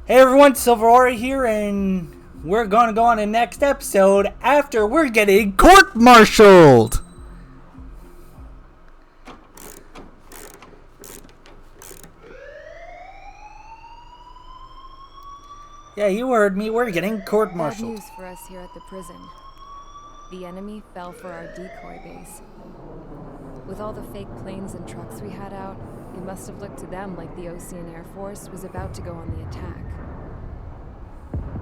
Hey everyone, Silverora here, and we're gonna go on the next episode after we're getting court-martialed! Yeah, you heard me, we're getting court-martialed. Bad news for us here at the prison. The enemy fell for our decoy base. With all the fake planes and trucks we had out, it must have looked to them like the Ocean Air Force was about to go on the attack.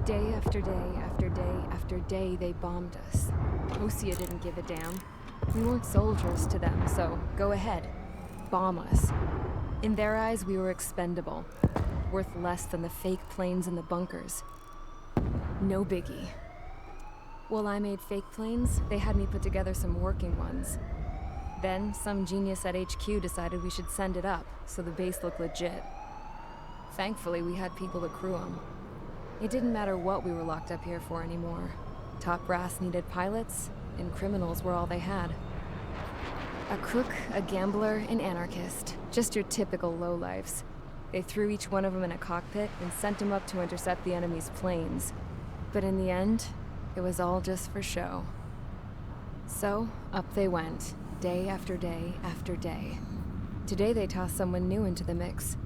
Day after day after day after day, they bombed us. Osea didn't give a damn. We weren't soldiers to them, so go ahead. Bomb us. In their eyes, we were expendable. Worth less than the fake planes in the bunkers. No biggie. While I made fake planes, they had me put together some working ones. Then, some genius at HQ decided we should send it up, so the base looked legit. Thankfully, we had people to crew them. It didn't matter what we were locked up here for anymore. Top brass needed pilots, and criminals were all they had. A crook, a gambler, an anarchist. Just your typical lowlifes. They threw each one of them in a cockpit and sent them up to intercept the enemy's planes. But in the end, it was all just for show. So, up they went, day after day after day. Today they tossed someone new into the mix.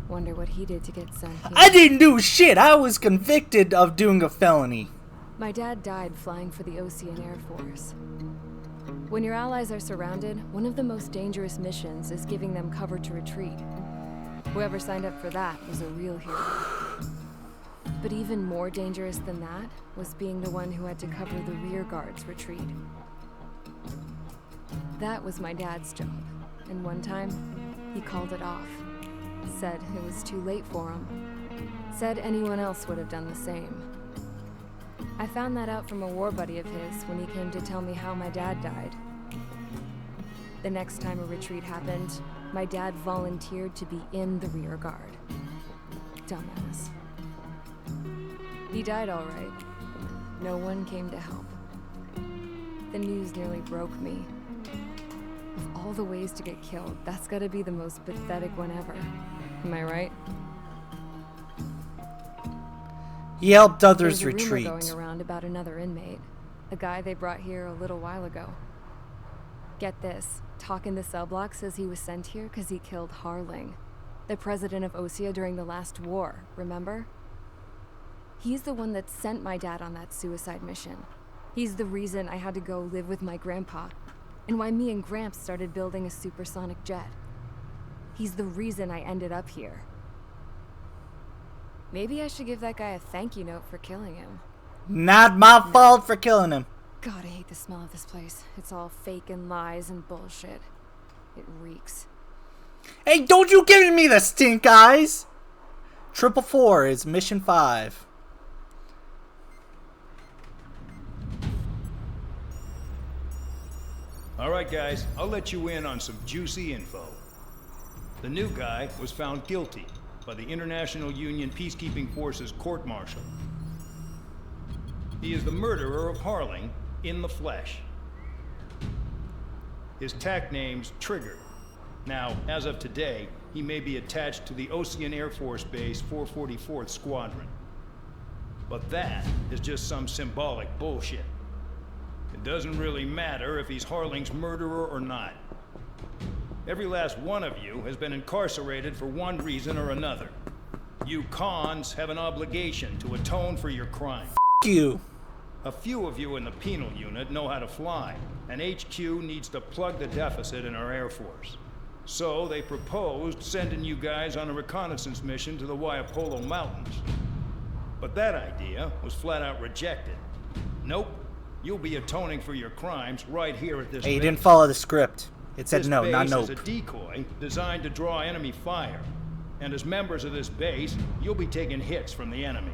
Wonder what he did to get sent here. I didn't do shit! I was convicted of doing a felony. My dad died flying for the Ocean Air Force. When your allies are surrounded, one of the most dangerous missions is giving them cover to retreat. Whoever signed up for that was a real hero. But even more dangerous than that was being the one who had to cover the rear guard's retreat. That was my dad's job, and one time, he called it off. Said it was too late for him. Said anyone else would have done the same. I found that out from a war buddy of his when he came to tell me how my dad died. The next time a retreat happened, my dad volunteered to be in the rear guard. Dumbass. He died all right. No one came to help. The news nearly broke me. Of all the ways to get killed, that's gotta be the most pathetic one ever. Am I right? He helped others There's a retreat. rumor going around about another inmate. A guy they brought here a little while ago. Get this. Talk in the cell block says he was sent here because he killed Harling, the president of Osea during the last war, remember? He's the one that sent my dad on that suicide mission. He's the reason I had to go live with my grandpa, and why me and Gramps started building a supersonic jet. He's the reason I ended up here. Maybe I should give that guy a thank you note for killing him. Not my fault for killing him. God, I hate the smell of this place. It's all fake and lies and bullshit. It reeks. Hey, don't you give me the stink eyes! 444 is mission 5. Alright guys, I'll let you in on some juicy info. The new guy was found guilty by the International Union Peacekeeping Forces court-martial. He is the murderer of Harling in the flesh. His tag name's Trigger. Now, as of today, he may be attached to the Ocean Air Force Base 444th Squadron. But that is just some symbolic bullshit. It doesn't really matter if he's Harling's murderer or not. Every last one of you has been incarcerated for one reason or another. You cons have an obligation to atone for your crime. F you. A few of you in the penal unit know how to fly, and HQ needs to plug the deficit in our Air Force. So they proposed sending you guys on a reconnaissance mission to the Waiapolo Mountains. But that idea was flat out rejected. Nope. You'll be atoning for your crimes right here at this Hey, you base. didn't follow the script. It said This no, base not is nope. a decoy designed to draw enemy fire. And as members of this base, you'll be taking hits from the enemy.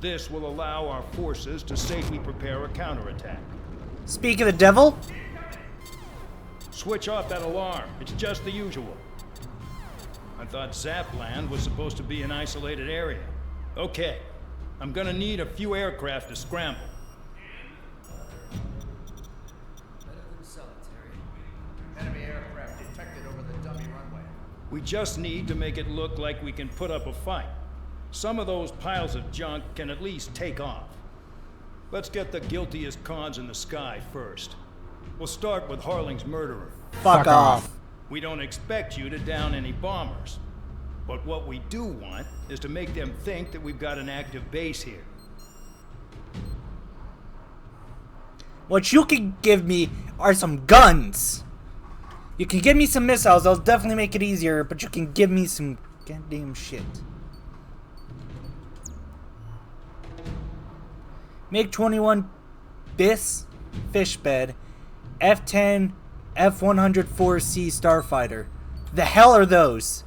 This will allow our forces to safely prepare a counterattack. Speak of the devil. Switch off that alarm. It's just the usual. I thought Zapland was supposed to be an isolated area. Okay. I'm gonna need a few aircraft to scramble. Enemy aircraft detected over the dummy runway. We just need to make it look like we can put up a fight. Some of those piles of junk can at least take off. Let's get the guiltiest cons in the sky first. We'll start with Harling's murderer. Fuck off. We don't expect you to down any bombers. But what we do want is to make them think that we've got an active base here. What you can give me are some guns. You can give me some missiles, I'll definitely make it easier, but you can give me some goddamn shit. MiG-21 BIS fish bed, F-10, F-104C starfighter. The hell are those?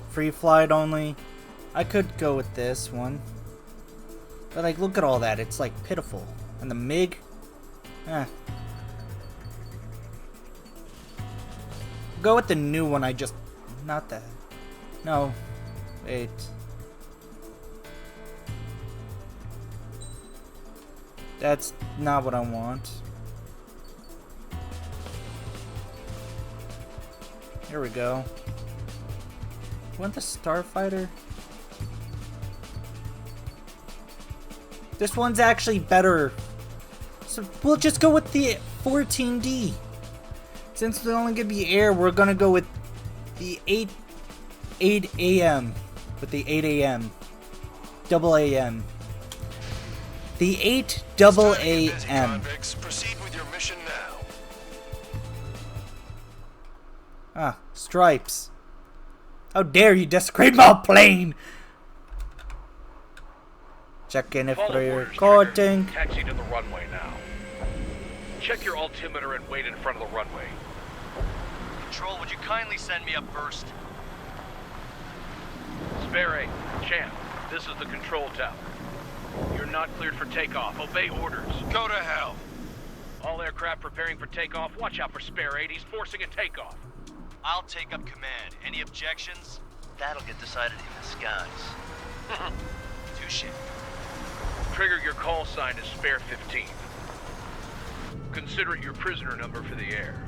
Free flight only. I could go with this one. But like, look at all that. It's like pitiful. And the MiG? Go with the new one I just... Not that. No. Wait. That's not what I want. Here we go. Want the starfighter? This one's actually better. So we'll just go with the 14D. Since they're only gonna be air, we're gonna go with the 8 a.m. With the 8 a.m. Double a.m. The 8 double a.m. Proceed with your mission now. Ah, stripes. How dare you desecrate my plane! Check in if you're recording. Taxi to the runway now. Check your altimeter and wait in front of the runway. Control, would you kindly send me up first? Spare 8, Champ, this is the control tower. You're not cleared for takeoff. Obey orders. Go to hell. All aircraft preparing for takeoff. Watch out for Spare 8. He's forcing a takeoff. I'll take up command. Any objections? That'll get decided in the skies. Touche. Trigger your call sign as Spare 15. Consider it your prisoner number for the air.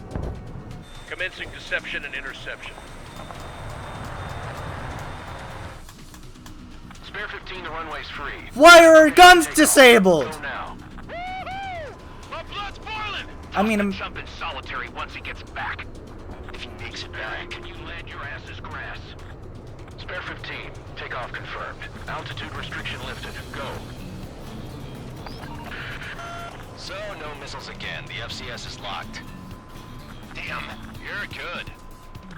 Commencing deception and interception. Spare 15, the runway's free. Why are our guns disabled? Go now. My blood's boiling! I mean, I'm... Jump in solitary once he gets back. If he makes it back, you land your ass as grass. Spare 15, takeoff confirmed. Altitude restriction lifted. Go. So, no missiles again. The FCS is locked. Damn, you're good.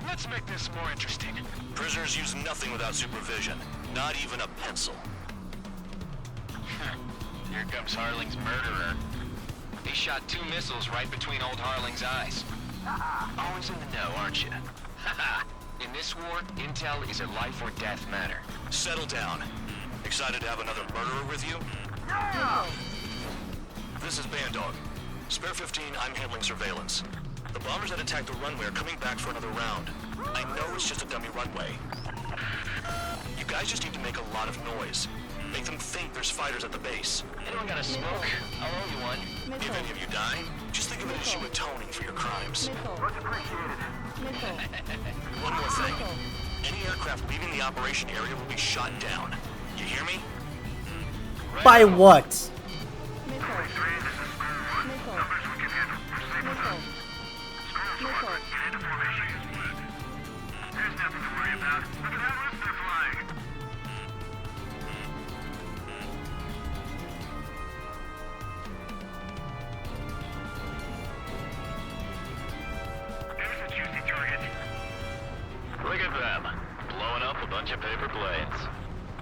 Let's make this more interesting. Prisoners use nothing without supervision. Not even a pencil. Here comes Harling's murderer. He shot 2 missiles right between old Harling's eyes. Always in the know, aren't you? In this war, intel is a life or death matter. Settle down. Excited to have another murderer with you? No! This is Bandog. Spare 15, I'm handling surveillance. The bombers that attacked the runway are coming back for another round. I know it's just a dummy runway. You guys just need to make a lot of noise. Make them think there's fighters at the base. Anyone got a smoke? I'll owe you one. If any of you die, just think of it as you atoning for your crimes. Much appreciated. One more thing. Any aircraft leaving the operation area will be shot down. You hear me? By what? Look at them. Blowing up a bunch of paper planes.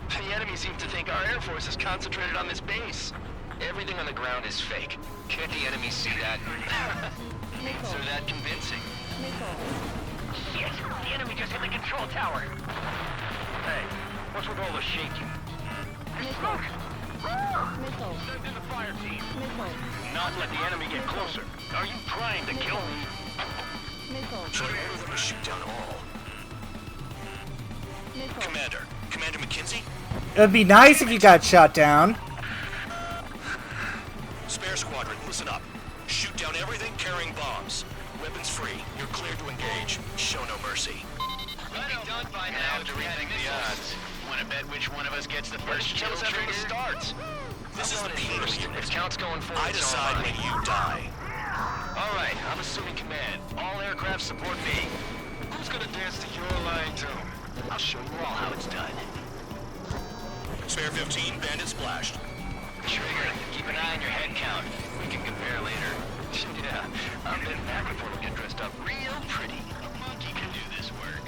The enemy seems to think our Air Force is concentrated on this base. Everything on the ground is fake. Can't the enemy see that? So that convincing. Shit! The enemy just hit the control tower. Hey, what's with all the shaking? There's smoke! Send in the fire team. Not let the enemy get closer. Are you trying to kill me? Should I order them to shoot down all? Commander McKenzie? It would be nice if you got shot down. Spare Squadron, listen up. Shoot down everything carrying bombs. Weapons free. You're cleared to engage. Show no mercy. done by Gonna now have if to we had rethink the missiles. odds. Wanna bet which one of us gets the first Kill kill us after the trigger? start. This is the penal unit. If count's going forward, I decide when you die. All right, I'm assuming command. All aircraft support me. Who's gonna dance to your line tune? I'll show you all how it's done. Spare 15, bandit splashed. Trigger, keep an eye on your head count. We can compare later. Yeah, I'm getting back before we get dressed up real pretty. A monkey can do this work.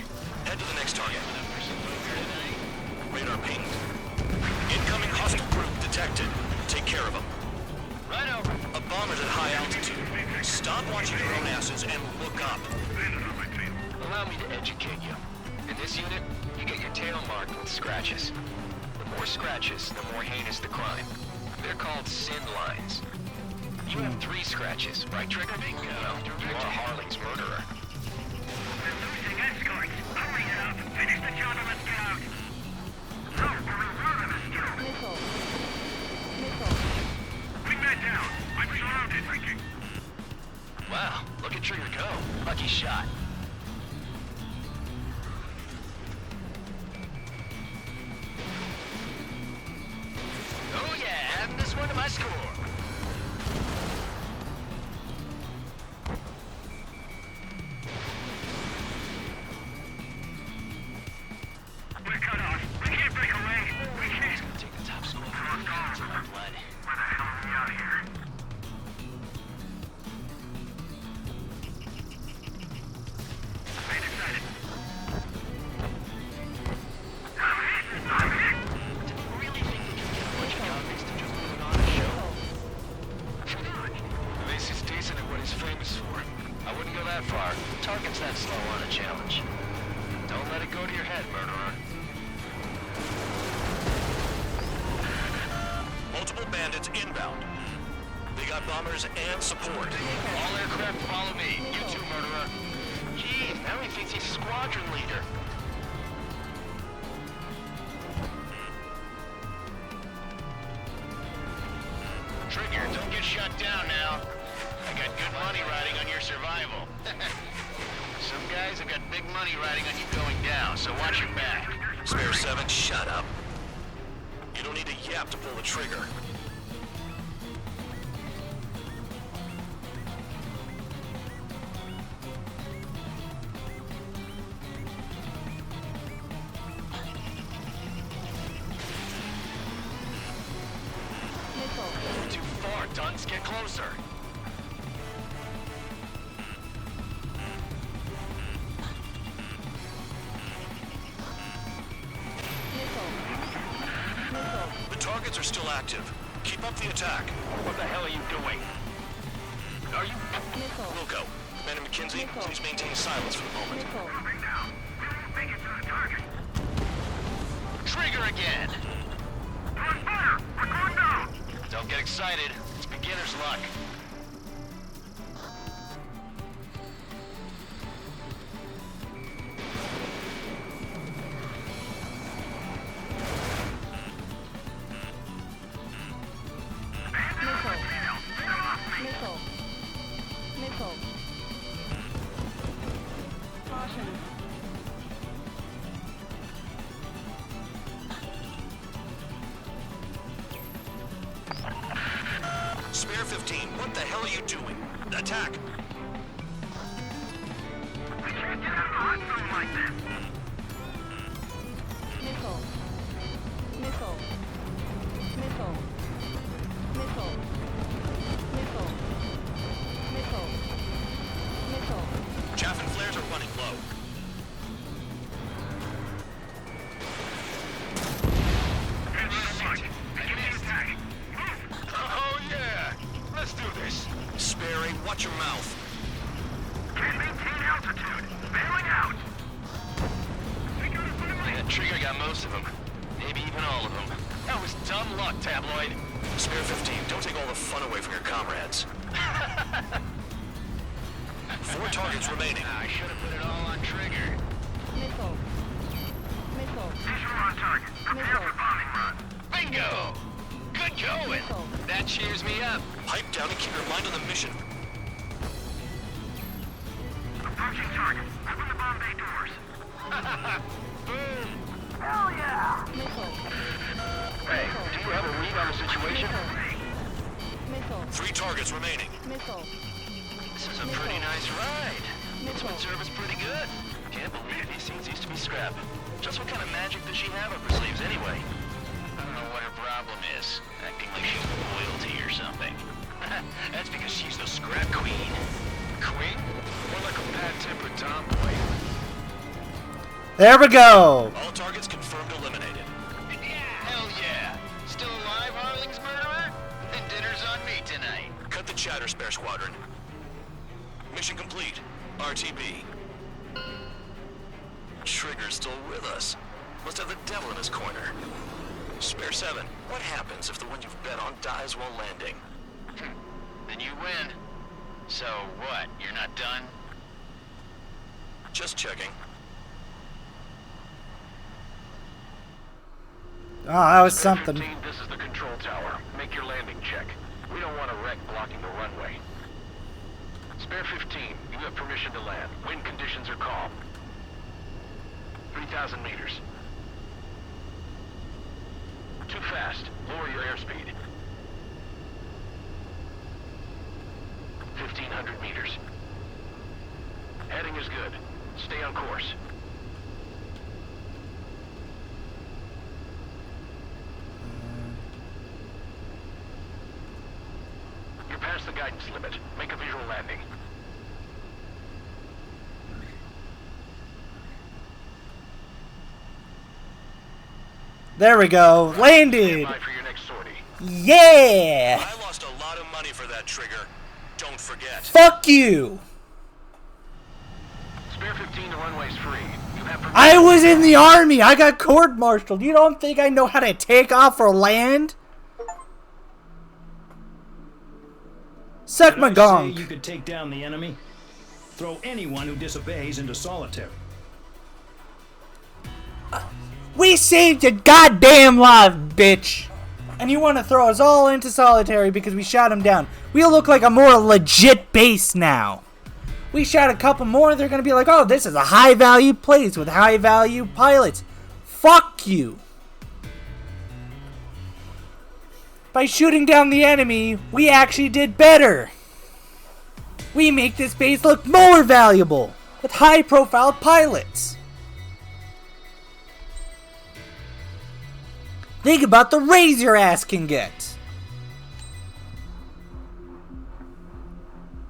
Head to the next target. Radar pinged. Incoming hostile group detected. Take care of them. Righto. A bomber's at high altitude. Stop watching your own asses and look up. Allow me to educate you. In this unit, you get your tail marked with scratches. The more scratches, the more heinous the crime. They're called sin lines. You have 3 scratches, right, Trigger? Well, you are Harling's murderer. We're losing escorts. Hurry it up. Finish the job and let's get out. No, we're running this job. Missile. Missile. Bring that down. I'm surrounded. Thinking. Wow, look at Trigger go. Lucky shot. Oh yeah, adding this one to my score. We're cut off. We can't break away. We can't. Take the top score. What's going on? Blood. Where the hell are we out of here? I decided. I'm hit. Do they really think they can get a bunch of convicts to just put on a show? At least he's decent at what he's famous for. I wouldn't go that far. Target's that slow on a challenge. Don't let it go to your head, murderer. Multiple bandits inbound. They got bombers and support. All aircraft follow me. You too, murderer. Geez, now he thinks he's squadron leader. Trigger, don't get shut down now. I got good money riding on your survival. Some guys have got big money riding on you going down, so watch your back. Spare 7, shut up. You don't need a yap to pull the trigger. Missile. Too far, Dunce. Get closer. Missile. Missile. The targets are still active. Keep up the attack. What the hell are you doing? Are you... Missile. Wilco, Commander McKenzie, Missile. please maintain silence for the moment. Missile. Moving now. We won't make it to the target. Trigger again! On fire! We're going down! Don't get excited. It's beginner's luck. Missile. Missile. Missile. Caution. Spare 15, what the hell are you doing? Attack! We can't get out of the hot zone like this. Missile. Missile. Missile. Missile. Missile. Missile. Missile. Chaff and flares are running low. Head right apart. Begin the attack. Oh yeah! Let's do this. Spare 8, watch your mouth. Can't maintain altitude. Bailing out. We got a friendly. That Trigger got most of them. Maybe even all of them. That was dumb luck, Tabloid. Spare 15, don't take all the fun away from your comrades. 4 targets remaining. I should have put it all on Trigger. Missile. Missile. Visual on target. Prepare for bombing run. Bingo! Good going! Missile. That cheers me up. Pipe down and keep your mind on the mission. Approaching target. Open the bomb bay doors. situation? Missile. 3 targets remaining. Missile. This is a pretty nice ride. Instrument service pretty good. Can't believe these things used to be scrap. Just what kind of magic does she have up her sleeves anyway? I don't know what her problem is. Acting like she's royalty or something. That's because she's the scrap queen. Queen? More like a bad-tempered tomboy. There we go. All targets confirmed eliminated. Yeah, hell yeah. Still alive, Harling's murderer? Then dinner's on me tonight. Cut the chatter, Spare Squadron. Mission complete. RTB. Trigger's still with us. Must have the devil in his corner. Spare 7, what happens if the one you've bet on dies while landing? Then you win. So what, you're not done? Just checking. Oh, that was something. 15, this is the control tower. Make your landing check. We don't want a wreck blocking the runway. Spare 15, you have permission to land. Wind conditions are calm. 3,000 meters. Too fast. Lower your airspeed. 1,500 meters. Heading is good. Stay on course. You're past the guidance limit. Make a visual landing. There we go. Landed. Stand by for your next sortie. Yeah. I lost a lot of money for that trigger. Don't forget. Fuck you. Spare 15, the runway's free. You have permission. I was in the army. I got court-martialed. You don't think I know how to take off or land? Suck my Did I say gong. you could take down the enemy? Throw anyone who disobeys into solitary. We saved your goddamn life, bitch. And you want to throw us all into solitary because we shot him down. We'll look like a more legit base now. We shot a couple more, they're going to be like, oh, this is a high-value place with high-value pilots. Fuck you. By shooting down the enemy, we actually did better. We make this base look more valuable with high-profile pilots. Think about the raise your ass can get.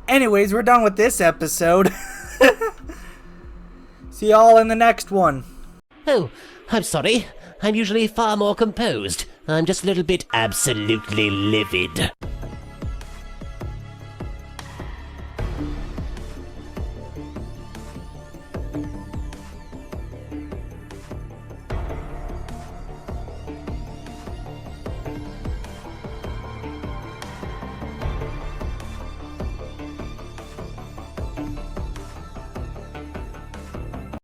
Anyways, we're done with this episode. See y'all in the next one. Oh, I'm sorry. I'm usually far more composed. I'm just a little bit absolutely livid.